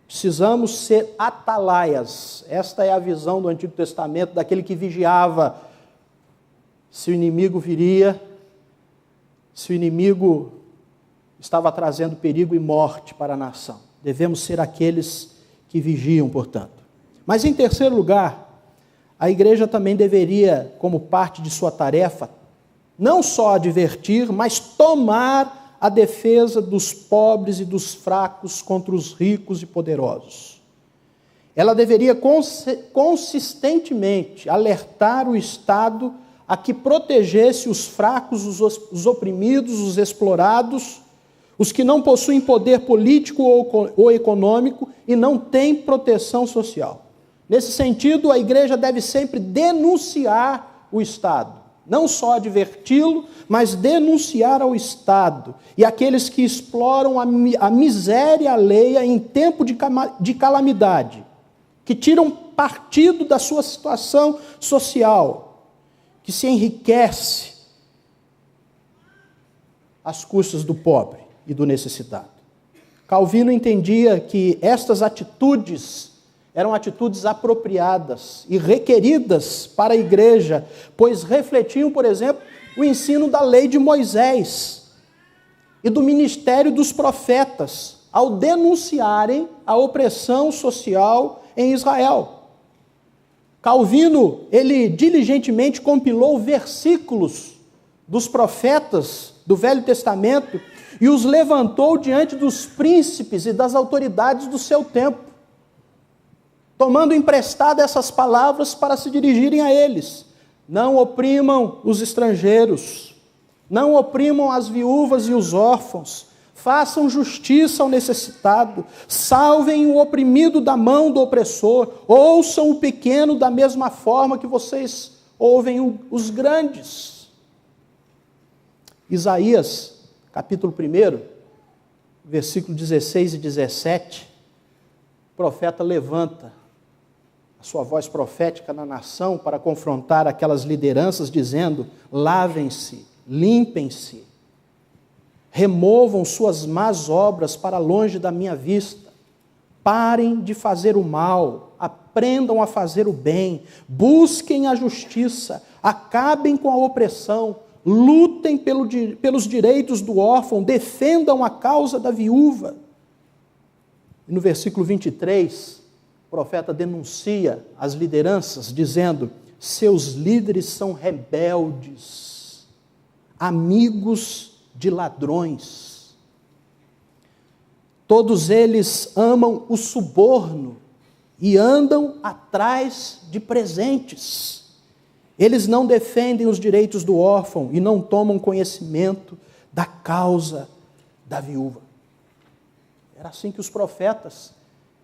Precisamos ser atalaias. Esta é a visão do Antigo Testamento, daquele que vigiava se o inimigo viria, se o inimigo estava trazendo perigo e morte para a nação. Devemos ser aqueles que vigiam, portanto. Mas, em terceiro lugar, a igreja também deveria, como parte de sua tarefa, não só advertir, mas tomar a defesa dos pobres e dos fracos contra os ricos e poderosos. Ela deveria consistentemente alertar o Estado a que protegesse os fracos, os oprimidos, os explorados, os que não possuem poder político ou econômico e não têm proteção social. Nesse sentido, a igreja deve sempre denunciar o Estado, não só adverti-lo, mas denunciar ao Estado e aqueles que exploram a miséria alheia em tempo de calamidade, que tiram partido da sua situação social, que se enriquece às custas do pobre e do necessitado. Calvino entendia que estas atitudes eram atitudes apropriadas e requeridas para a igreja, pois refletiam, por exemplo, o ensino da lei de Moisés e do ministério dos profetas, ao denunciarem a opressão social em Israel. Calvino, ele diligentemente compilou versículos dos profetas do Velho Testamento e os levantou diante dos príncipes e das autoridades do seu tempo, tomando emprestada essas palavras para se dirigirem a eles. Não oprimam os estrangeiros, não oprimam as viúvas e os órfãos, façam justiça ao necessitado, salvem o oprimido da mão do opressor, ouçam o pequeno da mesma forma que vocês ouvem os grandes. Isaías, capítulo 1, versículo 16 e 17, o profeta levanta a sua voz profética na nação para confrontar aquelas lideranças, dizendo: lavem-se, limpem-se, removam suas más obras para longe da minha vista, parem de fazer o mal, aprendam a fazer o bem, busquem a justiça, acabem com a opressão, lutem pelos direitos do órfão, defendam a causa da viúva. E no versículo 23, o profeta denuncia as lideranças, dizendo: seus líderes são rebeldes, amigos de ladrões. Todos eles amam o suborno e andam atrás de presentes. Eles não defendem os direitos do órfão e não tomam conhecimento da causa da viúva. Era assim que os profetas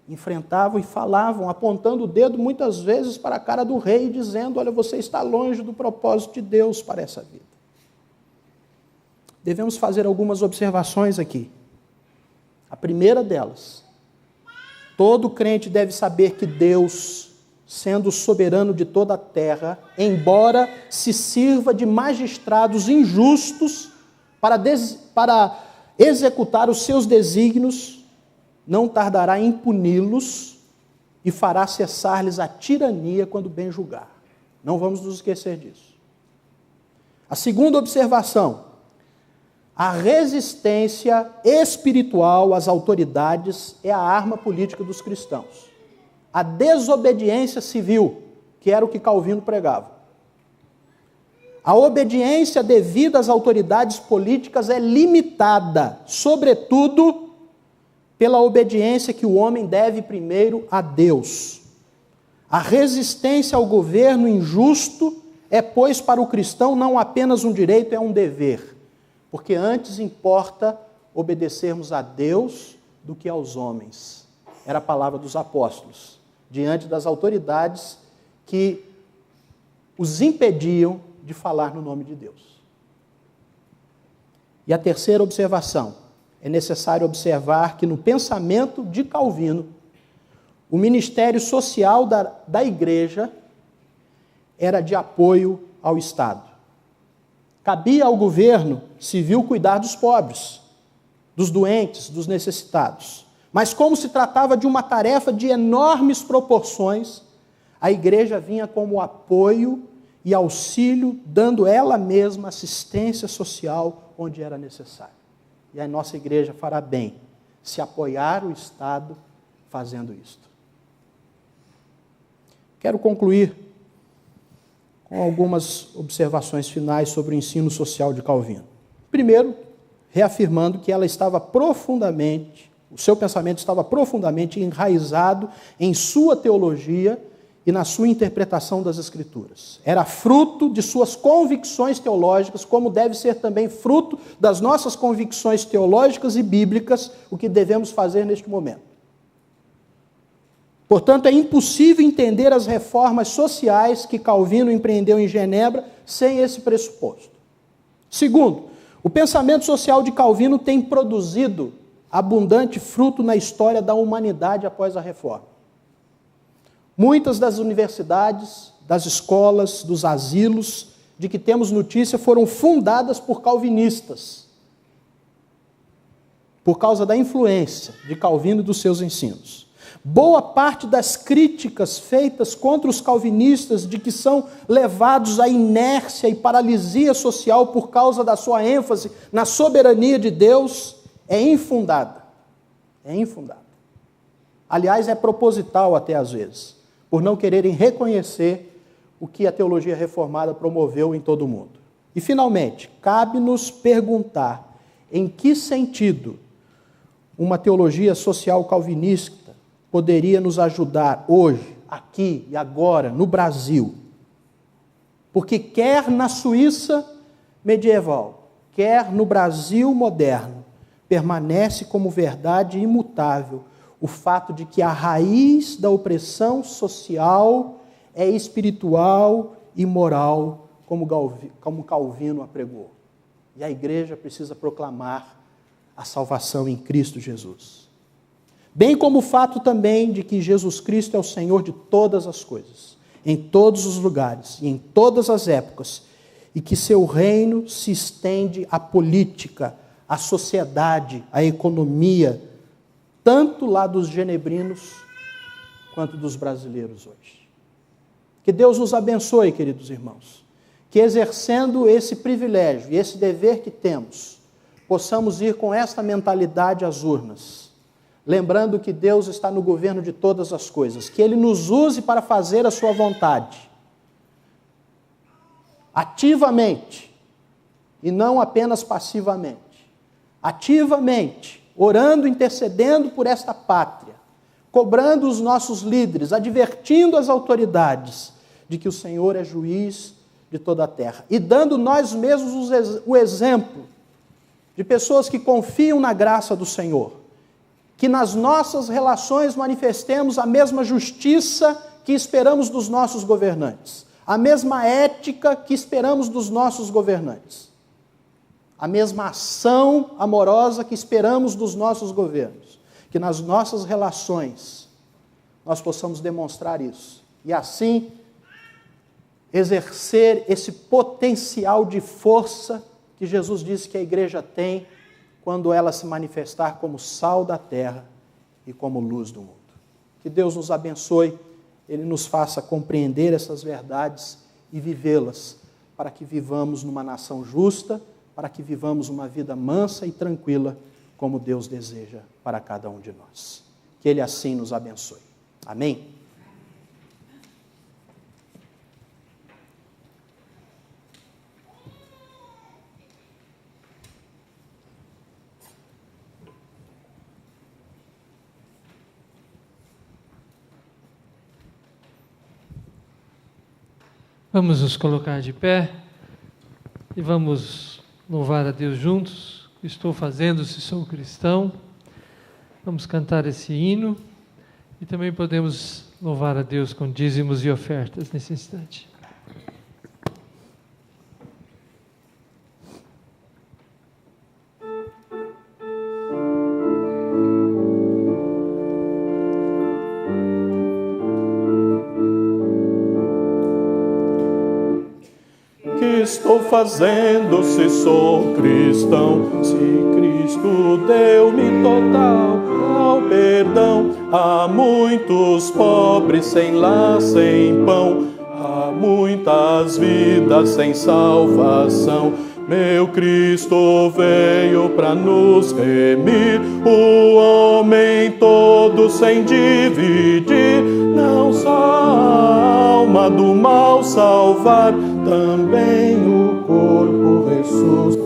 enfrentavam e falavam, apontando o dedo muitas vezes para a cara do rei, dizendo: olha, você está longe do propósito de Deus para essa vida. Devemos fazer algumas observações aqui. A primeira delas: todo crente deve saber que Deus, sendo soberano de toda a terra, embora se sirva de magistrados injustos para executar os seus desígnios, não tardará em puni-los e fará cessar-lhes a tirania quando bem julgar. Não vamos nos esquecer disso. A segunda observação: a resistência espiritual às autoridades é a arma política dos cristãos. A desobediência civil, que era o que Calvino pregava. A obediência devida às autoridades políticas é limitada, sobretudo, pela obediência que o homem deve primeiro a Deus. A resistência ao governo injusto é, pois, para o cristão não apenas um direito, é um dever. Porque antes importa obedecermos a Deus do que aos homens. Era a palavra dos apóstolos, diante das autoridades que os impediam de falar no nome de Deus. E a terceira observação: é necessário observar que no pensamento de Calvino, o ministério social da igreja era de apoio ao Estado. Cabia ao governo civil cuidar dos pobres, dos doentes, dos necessitados. Mas como se tratava de uma tarefa de enormes proporções, a igreja vinha como apoio e auxílio, dando ela mesma assistência social onde era necessário. E a nossa igreja fará bem se apoiar o Estado fazendo isto. Quero concluir com algumas observações finais sobre o ensino social de Calvino. Primeiro, reafirmando que o seu pensamento estava profundamente enraizado em sua teologia e na sua interpretação das Escrituras. Era fruto de suas convicções teológicas, como deve ser também fruto das nossas convicções teológicas e bíblicas, o que devemos fazer neste momento. Portanto, é impossível entender as reformas sociais que Calvino empreendeu em Genebra sem esse pressuposto. Segundo, o pensamento social de Calvino tem produzido abundante fruto na história da humanidade após a Reforma. Muitas das universidades, das escolas, dos asilos, de que temos notícia, foram fundadas por calvinistas, por causa da influência de Calvino e dos seus ensinos. Boa parte das críticas feitas contra os calvinistas, de que são levados à inércia e paralisia social por causa da sua ênfase na soberania de Deus, é infundada. É infundada. Aliás, é proposital até às vezes, por não quererem reconhecer o que a teologia reformada promoveu em todo o mundo. E, finalmente, cabe-nos perguntar em que sentido uma teologia social calvinista poderia nos ajudar hoje, aqui e agora, no Brasil. Porque quer na Suíça medieval, quer no Brasil moderno, permanece como verdade imutável o fato de que a raiz da opressão social é espiritual e moral, como Calvino apregou. E a igreja precisa proclamar a salvação em Cristo Jesus. Bem como o fato também de que Jesus Cristo é o Senhor de todas as coisas, em todos os lugares e em todas as épocas, e que seu reino se estende à política, à sociedade, à economia, tanto lá dos genebrinos quanto dos brasileiros hoje. Que Deus nos abençoe, queridos irmãos, que exercendo esse privilégio e esse dever que temos, possamos ir com esta mentalidade às urnas, lembrando que Deus está no governo de todas as coisas, que Ele nos use para fazer a sua vontade, ativamente, e não apenas passivamente, ativamente, orando, intercedendo por esta pátria, cobrando os nossos líderes, advertindo as autoridades de que o Senhor é juiz de toda a terra, e dando nós mesmos o exemplo de pessoas que confiam na graça do Senhor, que nas nossas relações manifestemos a mesma justiça que esperamos dos nossos governantes, a mesma ética que esperamos dos nossos governantes, a mesma ação amorosa que esperamos dos nossos governos, que nas nossas relações nós possamos demonstrar isso, e assim exercer esse potencial de força que Jesus disse que a igreja tem quando ela se manifestar como sal da terra e como luz do mundo. Que Deus nos abençoe, Ele nos faça compreender essas verdades e vivê-las, para que vivamos numa nação justa, para que vivamos uma vida mansa e tranquila, como Deus deseja para cada um de nós. Que Ele assim nos abençoe. Amém? Vamos nos colocar de pé e vamos louvar a Deus juntos. Estou fazendo se sou cristão. Vamos cantar esse hino e também podemos louvar a Deus com dízimos e ofertas nesse instante. estou fazendo se sou cristão? Se Cristo deu-me total perdão, há muitos pobres sem lar, sem pão, há muitas vidas sem salvação. Meu Cristo veio para nos remir, o homem todo sem dividir, não só a alma do mal salvar, também o corpo ressuscitar.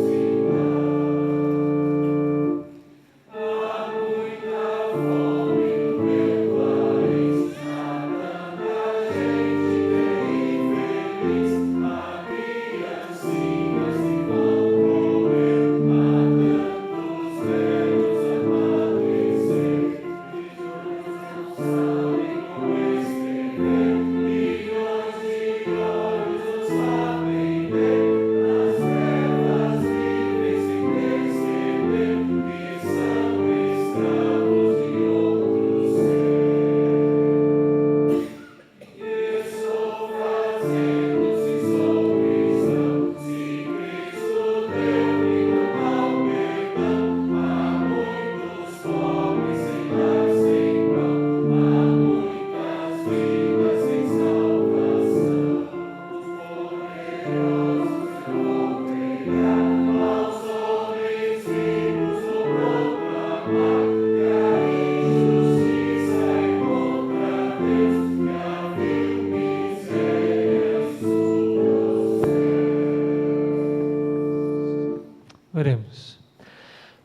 Oremos.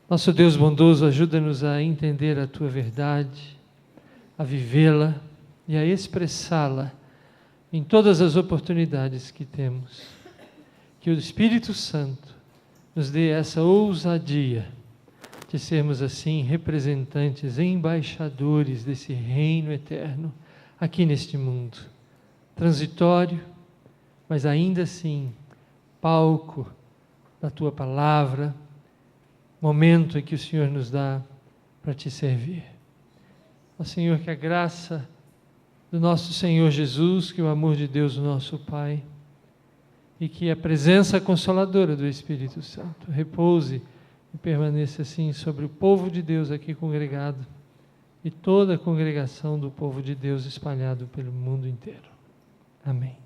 Nosso Deus bondoso, ajuda-nos a entender a Tua verdade, a vivê-la e a expressá-la em todas as oportunidades que temos. Que o Espírito Santo nos dê essa ousadia de sermos assim representantes, embaixadores desse reino eterno aqui neste mundo. Transitório, mas ainda assim palco da Tua palavra, momento em que o Senhor nos dá para Te servir. Ó Senhor, que a graça do nosso Senhor Jesus, que o amor de Deus, o nosso Pai, e que a presença consoladora do Espírito Santo repouse e permaneça assim sobre o povo de Deus aqui congregado e toda a congregação do povo de Deus espalhado pelo mundo inteiro. Amém.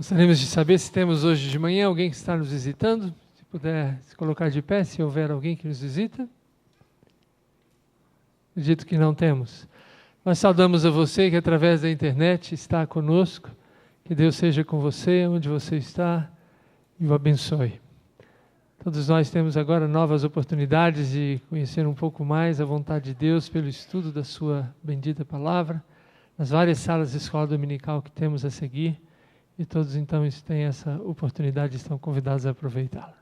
Gostaríamos de saber se temos hoje de manhã alguém que está nos visitando. Se puder se colocar de pé, se houver alguém que nos visita. Acredito que não temos. Nós saudamos a você que através da internet está conosco. Que Deus seja com você, onde você está, e o abençoe. Todos nós temos agora novas oportunidades de conhecer um pouco mais a vontade de Deus pelo estudo da sua bendita palavra, nas várias salas de escola dominical que temos a seguir. E todos então têm essa oportunidade e estão convidados a aproveitá-la.